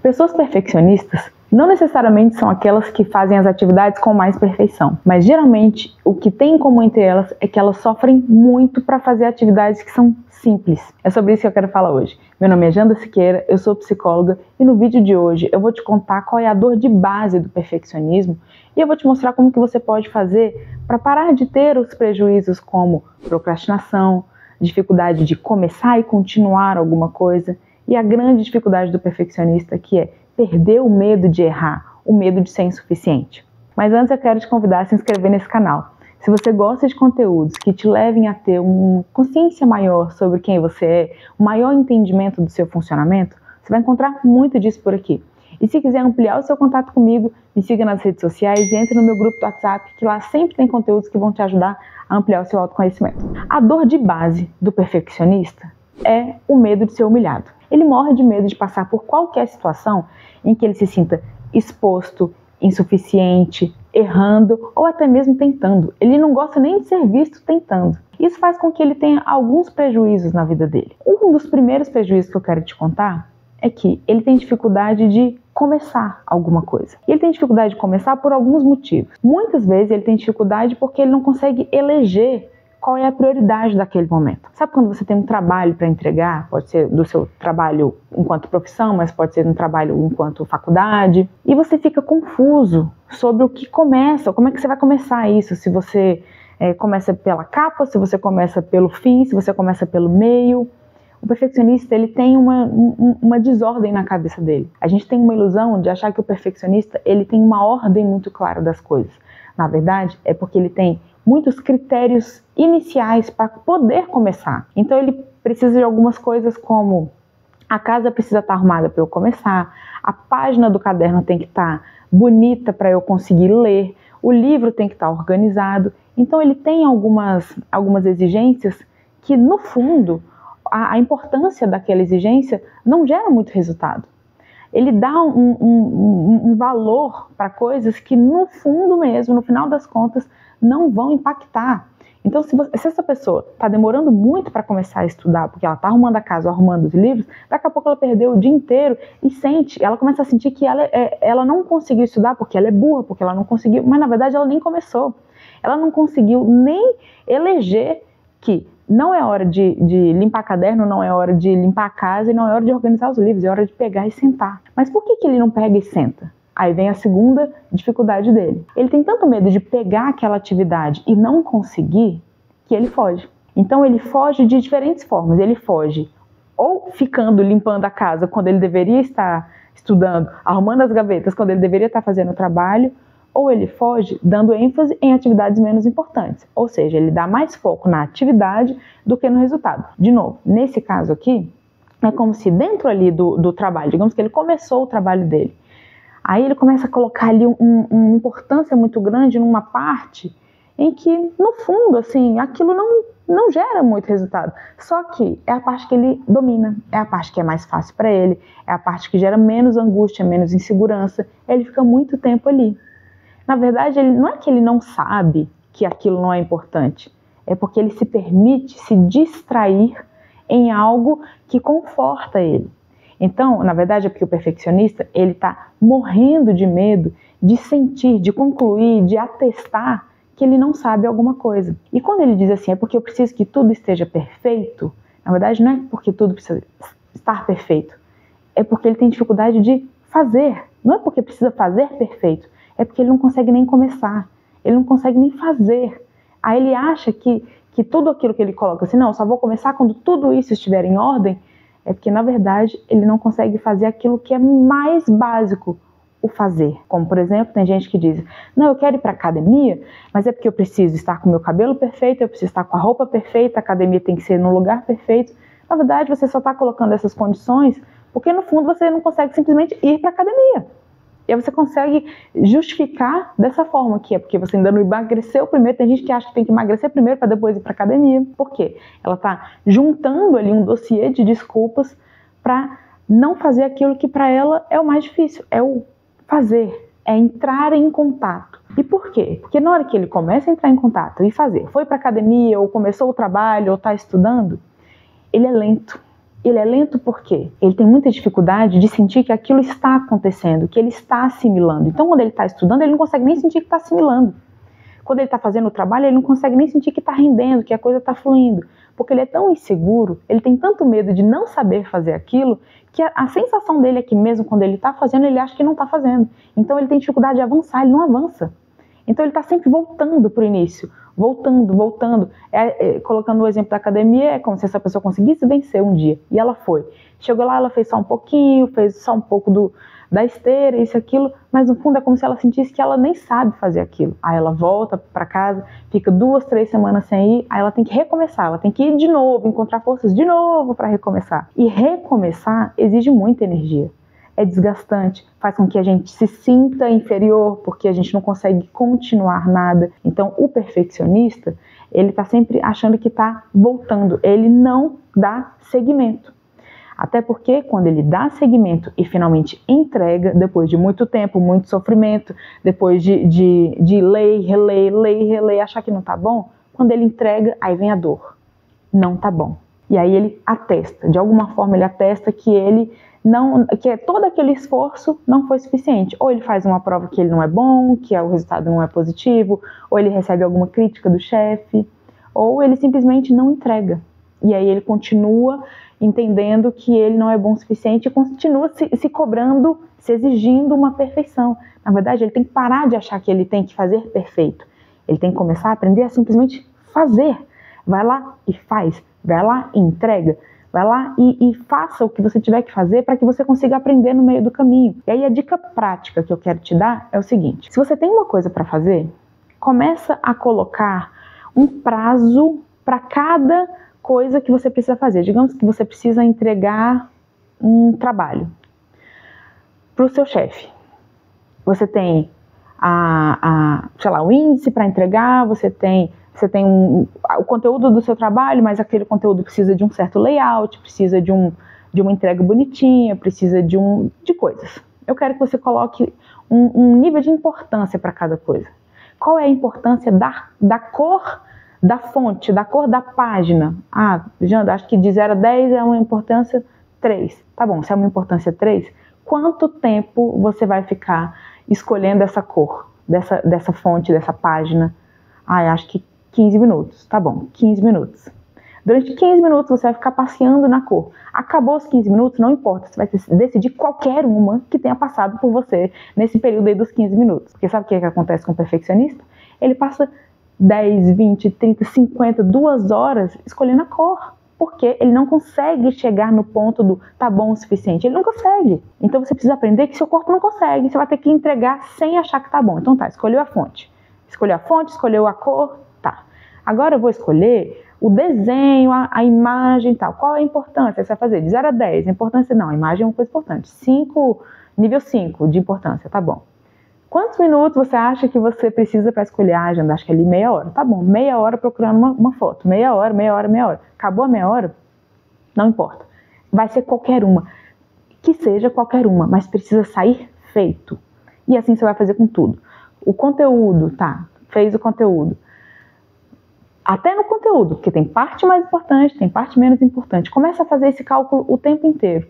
Pessoas perfeccionistas não necessariamente são aquelas que fazem as atividades com mais perfeição, mas geralmente o que tem em comum entre elas é que elas sofrem muito para fazer atividades que são simples. É sobre isso que eu quero falar hoje. Meu nome é Janda Siqueira, eu sou psicóloga e no vídeo de hoje eu vou te contar qual é a dor de base do perfeccionismo e eu vou te mostrar como que você pode fazer para parar de ter os prejuízos como procrastinação, dificuldade de começar e continuar alguma coisa e a grande dificuldade do perfeccionista que é perder o medo de errar, o medo de ser insuficiente. Mas antes eu quero te convidar a se inscrever nesse canal. Se você gosta de conteúdos que te levem a ter uma consciência maior sobre quem você é, um maior entendimento do seu funcionamento, você vai encontrar muito disso por aqui. E se quiser ampliar o seu contato comigo, me siga nas redes sociais e entre no meu grupo do WhatsApp, que lá sempre tem conteúdos que vão te ajudar a ampliar o seu autoconhecimento. A dor de base do perfeccionista é o medo de ser humilhado. Ele morre de medo de passar por qualquer situação em que ele se sinta exposto, insuficiente, errando ou até mesmo tentando. Ele não gosta nem de ser visto tentando. Isso faz com que ele tenha alguns prejuízos na vida dele. Um dos primeiros prejuízos que eu quero te contar é que ele tem dificuldade de começar alguma coisa. E ele tem dificuldade de começar por alguns motivos. Muitas vezes ele tem dificuldade porque ele não consegue eleger qual é a prioridade daquele momento. Sabe quando você tem um trabalho para entregar? Pode ser do seu trabalho enquanto profissão, mas pode ser um trabalho enquanto faculdade. E você fica confuso sobre o que começa, como é que você vai começar isso. Se você começa pela capa, se você começa pelo fim, se você começa pelo meio. O perfeccionista ele tem uma desordem na cabeça dele. A gente tem uma ilusão de achar que o perfeccionista ele tem uma ordem muito clara das coisas. Na verdade, é porque ele tem muitos critérios iniciais para poder começar. Então ele precisa de algumas coisas como a casa precisa estar arrumada para eu começar, a página do caderno tem que estar bonita para eu conseguir ler, o livro tem que estar organizado. Então ele tem algumas exigências que no fundo a importância daquela exigência não gera muito resultado. Ele dá um valor para coisas que no fundo mesmo, no final das contas, não vão impactar. Então, se essa pessoa está demorando muito para começar a estudar, porque ela está arrumando a casa, arrumando os livros, daqui a pouco ela perdeu o dia inteiro e ela começa a sentir que ela não conseguiu estudar porque ela é burra, porque ela não conseguiu, mas na verdade ela nem começou. Ela não conseguiu nem eleger que não é hora de limpar caderno, não é hora de limpar a casa e não é hora de organizar os livros, é hora de pegar e sentar. Mas por que ele não pega e senta? Aí vem a segunda dificuldade dele. Ele tem tanto medo de pegar aquela atividade e não conseguir que ele foge. Então ele foge de diferentes formas. Ele foge ou ficando limpando a casa quando ele deveria estar estudando, arrumando as gavetas quando ele deveria estar fazendo o trabalho, ou ele foge dando ênfase em atividades menos importantes. Ou seja, ele dá mais foco na atividade do que no resultado. De novo, nesse caso aqui, é como se dentro ali do trabalho, digamos que ele começou o trabalho dele, aí ele começa a colocar ali uma importância muito grande numa parte em que, no fundo, assim, aquilo não gera muito resultado. Só que é a parte que ele domina, é a parte que é mais fácil para ele, é a parte que gera menos angústia, menos insegurança. Ele fica muito tempo ali. Na verdade, não é que ele não sabe que aquilo não é importante, é porque ele se permite se distrair em algo que conforta ele. Então, na verdade, é porque o perfeccionista, ele está morrendo de medo de sentir, de concluir, de atestar que ele não sabe alguma coisa. E quando ele diz assim, é porque eu preciso que tudo esteja perfeito, na verdade não é porque tudo precisa estar perfeito, é porque ele tem dificuldade de fazer. Não é porque precisa fazer perfeito, é porque ele não consegue nem começar, ele não consegue nem fazer. Aí ele acha que tudo aquilo que ele coloca assim, não, eu só vou começar quando tudo isso estiver em ordem, é porque, na verdade, ele não consegue fazer aquilo que é mais básico, o fazer. Como, por exemplo, tem gente que diz, não, eu quero ir para a academia, mas é porque eu preciso estar com o meu cabelo perfeito, eu preciso estar com a roupa perfeita, a academia tem que ser no lugar perfeito. Na verdade, você só está colocando essas condições porque, no fundo, você não consegue simplesmente ir para a academia. E aí você consegue justificar dessa forma, que é porque você ainda não emagreceu primeiro. Tem gente que acha que tem que emagrecer primeiro para depois ir para academia. Por quê? Ela está juntando ali um dossiê de desculpas para não fazer aquilo que para ela é o mais difícil, é o fazer, é entrar em contato. E por quê? Porque na hora que ele começa a entrar em contato e fazer, foi para academia, ou começou o trabalho, ou está estudando, ele é lento. Ele é lento por quê? Ele tem muita dificuldade de sentir que aquilo está acontecendo, que ele está assimilando. Então, quando ele está estudando, ele não consegue nem sentir que está assimilando. Quando ele está fazendo o trabalho, ele não consegue nem sentir que está rendendo, que a coisa está fluindo. Porque ele é tão inseguro, ele tem tanto medo de não saber fazer aquilo, que a sensação dele é que mesmo quando ele está fazendo, ele acha que não está fazendo. Então ele tem dificuldade de avançar, ele não avança. Então ele está sempre voltando para o início, voltando. Colocando o exemplo da academia, é como se essa pessoa conseguisse vencer um dia. E ela foi. Chegou lá, ela fez só um pouquinho, fez só um pouco da esteira, isso, aquilo, mas no fundo é como se ela sentisse que ela nem sabe fazer aquilo. Aí ela volta para casa, fica 2, 3 semanas sem ir, aí ela tem que recomeçar, ela tem que ir de novo, encontrar forças de novo para recomeçar. E recomeçar exige muita energia. É desgastante, faz com que a gente se sinta inferior, porque a gente não consegue continuar nada. Então, o perfeccionista, ele está sempre achando que está voltando, ele não dá seguimento. Até porque quando ele dá seguimento e finalmente entrega, depois de muito tempo, muito sofrimento, depois de ler, achar que não tá bom, quando ele entrega, aí vem a dor. Não tá bom. E aí ele atesta, de alguma forma ele atesta que que todo aquele esforço não foi suficiente. Ou ele faz uma prova que ele não é bom, que o resultado não é positivo, ou ele recebe alguma crítica do chefe, ou ele simplesmente não entrega. E aí ele continua entendendo que ele não é bom o suficiente e continua se cobrando, se exigindo uma perfeição. Na verdade, ele tem que parar de achar que ele tem que fazer perfeito. Ele tem que começar a aprender a simplesmente fazer. Vai lá e faz. Vai lá e entrega. Vai lá e faça o que você tiver que fazer para que você consiga aprender no meio do caminho. E aí a dica prática que eu quero te dar é o seguinte. Se você tem uma coisa para fazer, começa a colocar um prazo para cada coisa que você precisa fazer. Digamos que você precisa entregar um trabalho para o seu chefe. Você tem o índice para entregar, você tem o conteúdo do seu trabalho, mas aquele conteúdo precisa de um certo layout, precisa de uma entrega bonitinha, precisa de coisas. Eu quero que você coloque um nível de importância para cada coisa. Qual é a importância da cor da fonte, da cor da página? Janda, acho que de 0 a 10 é uma importância 3. Tá bom, se é uma importância 3, quanto tempo você vai ficar escolhendo essa cor, dessa fonte, dessa página? Acho que 15 minutos. Tá bom, 15 minutos. Durante 15 minutos você vai ficar passeando na cor. Acabou os 15 minutos, não importa, você vai decidir qualquer uma que tenha passado por você nesse período aí dos 15 minutos. Porque sabe o que acontece com o perfeccionista? Ele passa 10, 20, 30, 50, 2 horas escolhendo a cor. Porque ele não consegue chegar no ponto do tá bom o suficiente. Ele não consegue. Então você precisa aprender que seu corpo não consegue. Você vai ter que entregar sem achar que tá bom. Então tá, escolheu a fonte. Escolheu a fonte, escolheu a cor, tá. Agora eu vou escolher o desenho, a imagem e tal. Qual é a importância? Você vai fazer de 0 a 10. A importância não, a imagem é uma coisa importante. 5, nível 5 de importância, tá bom. Quantos minutos você acha que você precisa para escolher a agenda? Acho que ali meia hora. Tá bom, meia hora procurando uma foto. Meia hora. Acabou a meia hora? Não importa. Vai ser qualquer uma. Que seja qualquer uma, mas precisa sair feito. E assim você vai fazer com tudo. O conteúdo, tá, fez o conteúdo. Até no conteúdo, porque tem parte mais importante, tem parte menos importante. Começa a fazer esse cálculo o tempo inteiro,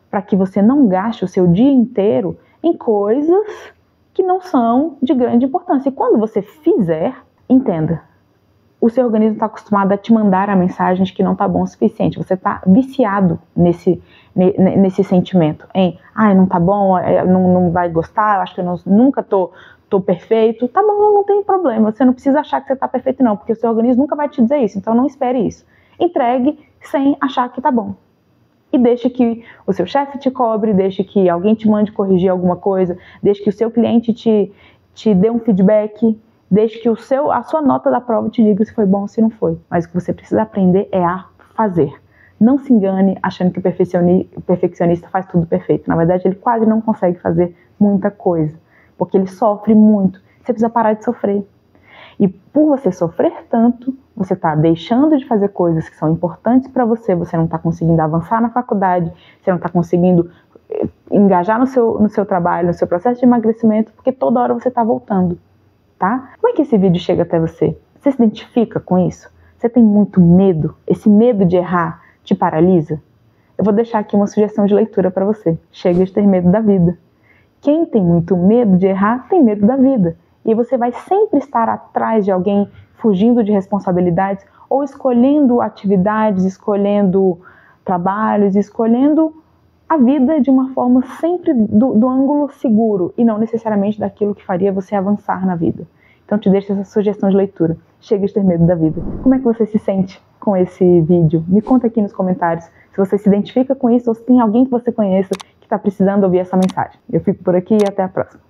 para que você não gaste o seu dia inteiro em coisas que não são de grande importância. E quando você fizer, entenda, o seu organismo está acostumado a te mandar a mensagem de que não está bom o suficiente. Você está viciado nesse sentimento, não tá bom, não vai gostar, eu acho que eu nunca tô perfeito. Tá bom, não tem problema, você não precisa achar que você tá perfeito não, porque o seu organismo nunca vai te dizer isso, então não espere isso. Entregue sem achar que tá bom. E deixe que o seu chefe te cobre, deixe que alguém te mande corrigir alguma coisa, deixe que o seu cliente te dê um feedback, deixe que a sua nota da prova te diga se foi bom ou se não foi. Mas o que você precisa aprender é a fazer. Não se engane achando que o perfeccionista faz tudo perfeito. Na verdade, ele quase não consegue fazer muita coisa, porque ele sofre muito. Você precisa parar de sofrer. E por você sofrer tanto, você está deixando de fazer coisas que são importantes para você, você não está conseguindo avançar na faculdade, você não está conseguindo engajar no seu trabalho, no seu processo de emagrecimento, porque toda hora você está voltando, tá? Como é que esse vídeo chega até você? Você se identifica com isso? Você tem muito medo? Esse medo de errar te paralisa? eu vou deixar aqui uma sugestão de leitura para você. Chega de ter medo da vida. Quem tem muito medo de errar, tem medo da vida. E você vai sempre estar atrás de alguém, fugindo de responsabilidades, ou escolhendo atividades, escolhendo trabalhos, escolhendo a vida de uma forma sempre do ângulo seguro, e não necessariamente daquilo que faria você avançar na vida. Então te deixo essa sugestão de leitura. Chega de ter medo da vida. Como é que você se sente com esse vídeo? Me conta aqui nos comentários se você se identifica com isso ou se tem alguém que você conheça que está precisando ouvir essa mensagem. Eu fico por aqui e até a próxima.